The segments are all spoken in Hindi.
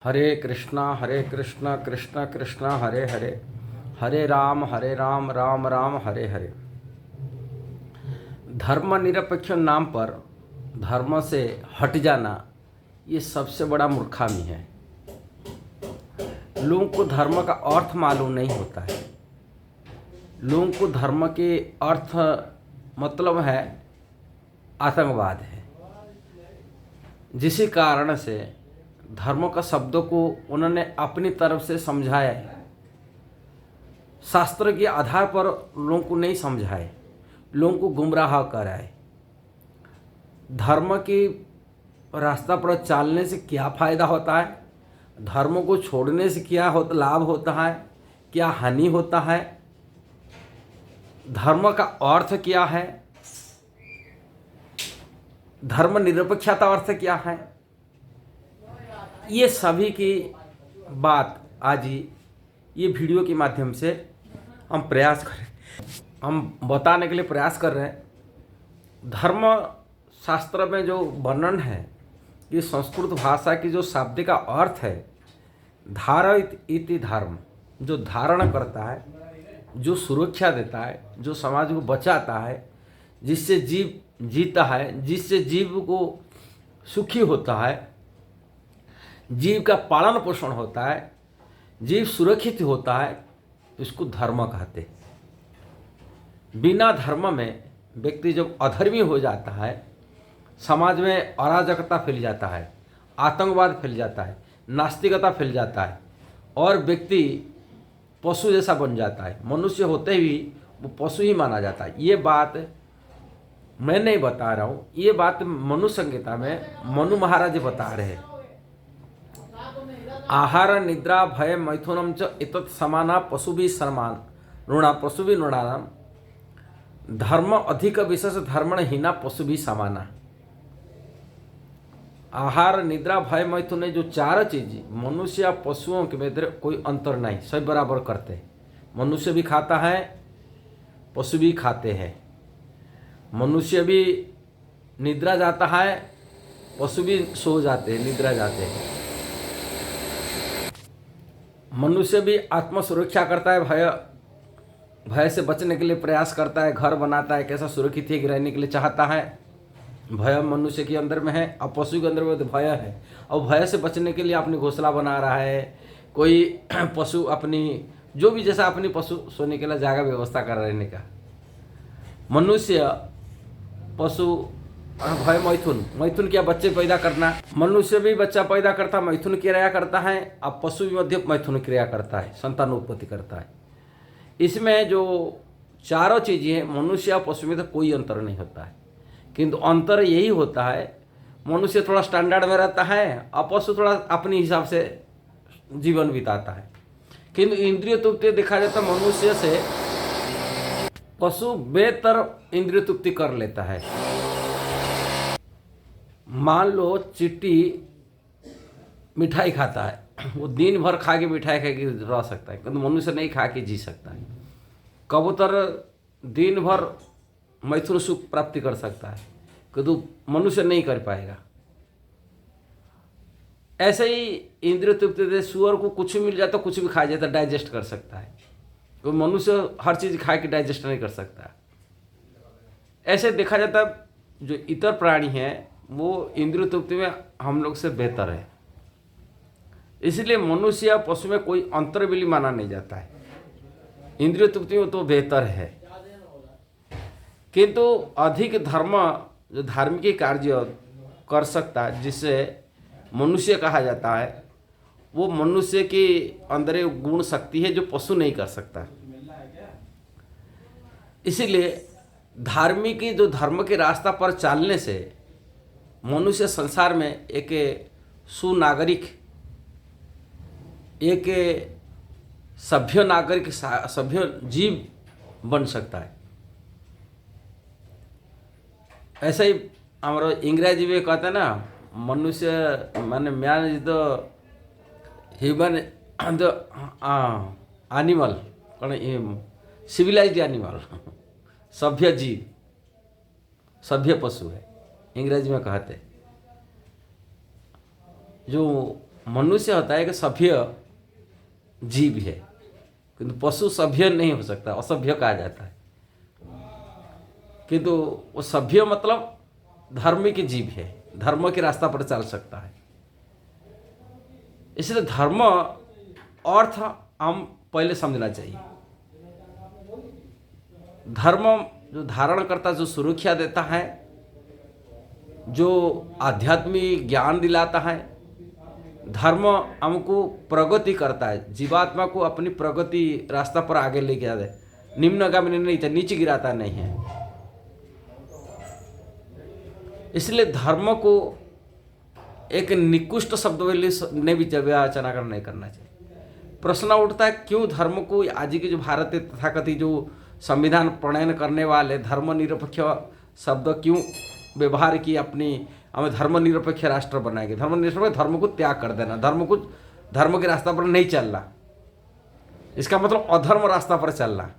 हरे कृष्णा कृष्ण कृष्ण हरे हरे, हरे राम राम राम हरे हरे। धर्मनिरपेक्ष नाम पर धर्म से हट जाना ये सबसे बड़ा मूर्खामी है। लोगों को धर्म का अर्थ मालूम नहीं होता है। लोगों को धर्म के अर्थ मतलब है आतंकवाद है, जिसी कारण से धर्म का शब्दों को उन्होंने अपनी तरफ से समझाया है। शास्त्र के आधार पर लोगों को नहीं समझाए, लोगों को गुमराह कराए। धर्म की रास्ता पर चलने से क्या फायदा होता है, धर्म को छोड़ने से क्या लाभ होता है, क्या हानि होता है, धर्म का अर्थ क्या है, धर्मनिरपेक्षता अर्थ क्या है, ये सभी की बात आज ये वीडियो के माध्यम से हम बताने के लिए प्रयास कर रहे हैं। धर्म शास्त्र में जो वर्णन है कि संस्कृत भाषा की जो शाब्दिक का अर्थ है धारित इति धर्म, जो धारण करता है, जो सुरक्षा देता है, जो समाज को बचाता है, जिससे जीव जीता है, जिससे जीव को सुखी होता है, जीव का पालन पोषण होता है, जीव सुरक्षित होता है, इसको धर्म कहते हैं। बिना धर्म में व्यक्ति जब अधर्मी हो जाता है, समाज में अराजकता फैल जाता है, आतंकवाद फैल जाता है, नास्तिकता फैल जाता है और व्यक्ति पशु जैसा बन जाता है। मनुष्य होते ही वो पशु ही माना जाता है। ये बात मैं नहीं बता रहा हूँ, ये बात मनु संहिता में मनु महाराज बता रहे हैं। आहार निद्रा भय मैथुनम च एतत् समाना पशुभिः समान ऋणा पशुभिः नृणानाम धर्म अधिक विशेष धर्महीना पशुभिः समाना। आहार निद्रा भय मैथुन जो चार चीज मनुष्य या पशुओं के में कोई अंतर नहीं, सब बराबर करते हैं। मनुष्य भी खाता है, पशु भी खाते हैं। मनुष्य भी निद्रा जाता है, पशु भी सो जाते हैं, निद्रा जाते हैं। मनुष्य भी आत्म सुरक्षा करता है, भय से बचने के लिए प्रयास करता है, घर बनाता है, कैसा सुरक्षित है रहने के लिए चाहता है। भय मनुष्य के अंदर में है और पशु के अंदर में तो भय है, और भय से बचने के लिए अपनी घोंसला बना रहा है। कोई पशु अपनी जो भी जैसा अपनी पशु सोने के लिए जगह व्यवस्था कर रहने का। मनुष्य पशु भय मैथुन क्या बच्चे पैदा करना, मनुष्य भी बच्चा पैदा करता, मैथुन क्रिया करता है, अब पशु भी मध्य मैथुन क्रिया करता है, संतानोत्पत्ति करता है। इसमें जो चारों चीज़ें हैं मनुष्य और पशु में तो कोई अंतर नहीं होता है, किंतु अंतर यही होता है मनुष्य थोड़ा स्टैंडर्ड में रहता है और पशु थोड़ा अपने हिसाब से जीवन बिताता है। किंतु इंद्रिय तृप्ति देखा जाता मनुष्य से पशु बेहतर इंद्रिय तृप्ति कर लेता है। मान लो चींटी मिठाई खाता है, वो दिन भर खा के मिठाई खा के रह सकता है, किंतु मनुष्य नहीं खा के जी सकता है। कबूतर दिन भर मैथुन सुख प्राप्ति कर सकता है, किंतु मनुष्य नहीं कर पाएगा। ऐसे ही इंद्रिय तृप्ति से सुअर को कुछ मिल जाता, कुछ भी खा जाता, डाइजेस्ट कर सकता है, तो मनुष्य हर चीज़ खा के डाइजेस्ट नहीं कर सकता। ऐसे देखा जाता जो इतर प्राणी हैं वो इंद्रिय तृप्ति में हम लोग से बेहतर है, इसलिए मनुष्य या पशु में कोई अंतर भी माना नहीं जाता है। इंद्रिय तृप्ति में तो बेहतर है, किंतु अधिक धर्म जो धार्मिक कार्य कर सकता है जिससे मनुष्य कहा जाता है, वो मनुष्य के अंदर एक गुण शक्ति है जो पशु नहीं कर सकता। इसीलिए धार्मिक जो धर्म के रास्ता पर चलने से मनुष्य संसार में एक सुनागरिक, एक सभ्य नागरिक, सभ्य जीव बन सकता है। ऐसे ही हमारा इंग्रजी में कहते हैं ना, मनुष्य माने man is the human the animal, कौन सिविलाइज्ड एनिमल, सभ्य जीव, सभ्य पशु है, इंग्रजी में कहते। जो मनुष्य होता है कि सभ्य जीव है, किंतु पशु सभ्य नहीं हो सकता, असभ्य कहा जाता है। किंतु वो सभ्य मतलब धर्म के जीव है, धर्म के रास्ता पर चल सकता है। इसलिए धर्म अर्थ हम पहले समझना चाहिए। धर्म जो धारण करता, जो सुरक्षा देता है, जो आध्यात्मिक ज्ञान दिलाता है, धर्म हमको प्रगति करता है, जीवात्मा को अपनी प्रगति रास्ता पर आगे लेके जाता है, निम्नगामी नहीं, नीचे गिराता नहीं है। इसलिए धर्म को एक निकृष्ट शब्द ने भी विवेचना नहीं करना चाहिए। प्रश्न उठता है क्यों धर्म को आज के जो भारत तथाकथित जो संविधान प्रणयन करने वाले धर्मनिरपेक्ष शब्द क्यों व्यवहार की, अपनी हमें धर्मनिरपेक्ष राष्ट्र बनाएंगे। धर्मनिरपेक्ष धर्म को त्याग कर देना, धर्म के रास्ता पर नहीं चलना, इसका मतलब अधर्म रास्ता पर चलना।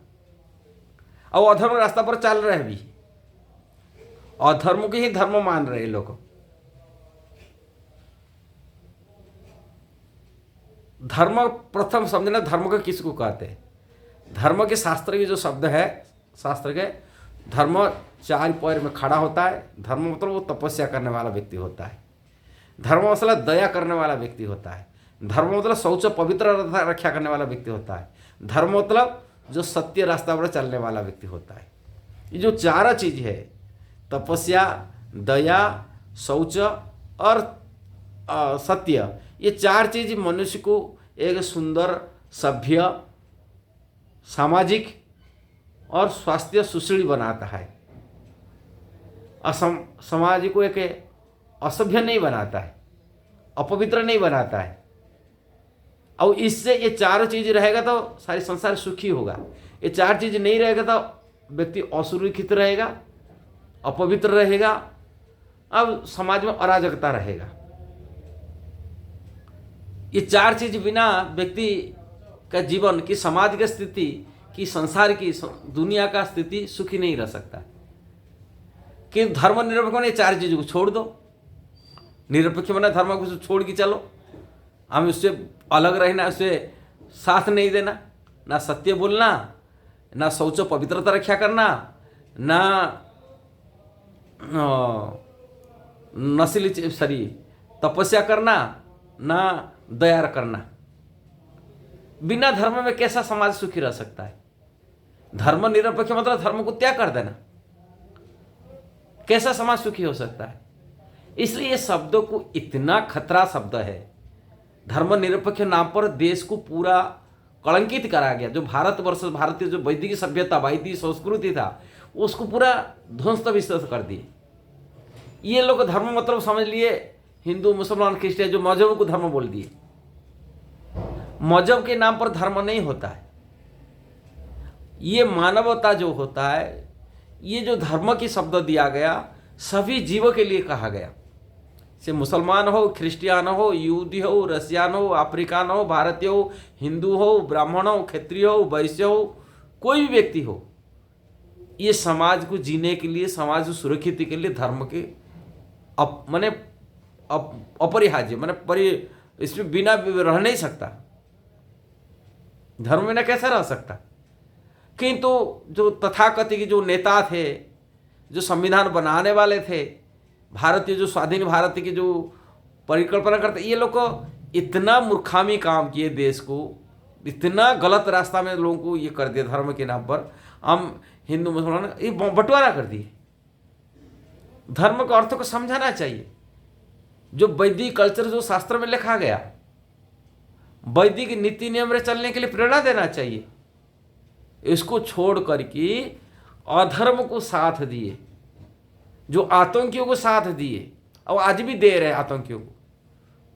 और अधर्म रास्ता पर चल रहे भी, अधर्म के ही धर्म मान रहे लोग। धर्म प्रथम समझना, धर्म को किसको कहते हैं। धर्म के शास्त्र के जो शब्द है, शास्त्र के धर्म 4 पैर में खड़ा होता है। धर्म मतलब वो तपस्या करने वाला व्यक्ति होता है। धर्म मतलब दया करने वाला व्यक्ति होता है। धर्म मतलब शौच पवित्र रक्षा करने वाला व्यक्ति होता है। धर्म मतलब जो सत्य रास्ता पर चलने वाला व्यक्ति होता है। ये जो 4 चीज है, तपस्या, दया, शौच और सत्य, ये 4 चीज मनुष्य को एक सुंदर, सभ्य, सामाजिक और स्वास्थ्य सुशील बनाता है। समाज को एक असभ्य नहीं बनाता है, अपवित्र नहीं बनाता है। और इससे ये 4 चीज रहेगा तो सारी संसार सुखी होगा। ये 4 चीज नहीं रहेगा तो व्यक्ति असुरक्षित रहेगा, अपवित्र रहेगा, अब समाज में अराजकता रहेगा। ये 4 चीज बिना व्यक्ति का जीवन की, समाज की स्थिति की, संसार की, दुनिया का स्थिति सुखी नहीं रह सकता। कि धर्मनिरपेक्ष ने 4 चीजों को छोड़ दो। निरपेक्ष बना धर्म को छोड़ के चलो, हम उससे अलग रहना, उससे साथ नहीं देना, ना सत्य बोलना, ना शौच पवित्रता रक्षा करना, ना नस्ली तपस्या करना, ना दया करना। बिना धर्म में कैसा समाज सुखी रह सकता है। धर्मनिरपेक्ष मतलब धर्म को त्याग कर देना, कैसा समाज सुखी हो सकता है। इसलिए शब्दों को इतना खतरा शब्द है। धर्मनिरपेक्ष नाम पर देश को पूरा कलंकित करा गया। जो भारतवर्ष, भारतीय जो वैदिक सभ्यता, वैदिक संस्कृति था, उसको पूरा ध्वंस विध्वंस कर दिए। ये लोग धर्म मतलब समझ लिए हिंदू, मुसलमान, क्रिश्चियन, जो मजहब को धर्म बोल दिए। मजहब के नाम पर धर्म नहीं होता है। ये मानवता जो होता है, ये जो धर्म की शब्द दिया गया, सभी जीवों के लिए कहा गया। से मुसलमान हो, क्रिश्चियन हो, यहूदी हो, रसियान हो, अफ्रीकान हो, भारतीय हो, हिंदू हो, ब्राह्मण हो, क्षत्रिय हो, वैश्य हो, कोई भी व्यक्ति हो, ये समाज को जीने के लिए, समाज को सुरक्षित के लिए धर्म के अपरिहार्य, माने इसमें बिना रह नहीं सकता। धर्म बिना कैसे रह सकता। किंतु जो तथाकथित जो नेता थे, जो संविधान बनाने वाले थे, भारतीय जो स्वाधीन भारत की जो परिकल्पना करते, ये लोग को इतना मूर्खामी काम किए, देश को इतना गलत रास्ता में लोगों को ये कर दिया। धर्म के नाम पर हम हिंदू मुसलमान ये बंटवारा कर दिए। धर्म के अर्थ को समझाना चाहिए। जो वैदिक कल्चर, जो शास्त्र में लिखा गया, वैदिक नीति नियम में चलने के लिए प्रेरणा देना चाहिए। इसको छोड़ करके अधर्म को साथ दिए, जो आतंकियों को साथ दिए और आज भी दे रहे आतंकियों को,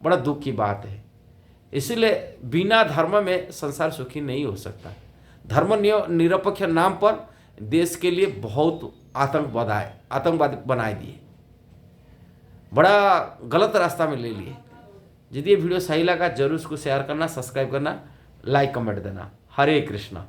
बड़ा दुख की बात है। इसलिए बिना धर्म में संसार सुखी नहीं हो सकता। धर्म निरपेक्ष नाम पर देश के लिए बहुत आतंकवाद बनाए दिए, बड़ा गलत रास्ता में ले लिए। यदि ये वीडियो सही लगा जरूर उसको शेयर करना, सब्सक्राइब करना, लाइक कमेंट देना। हरे कृष्णा।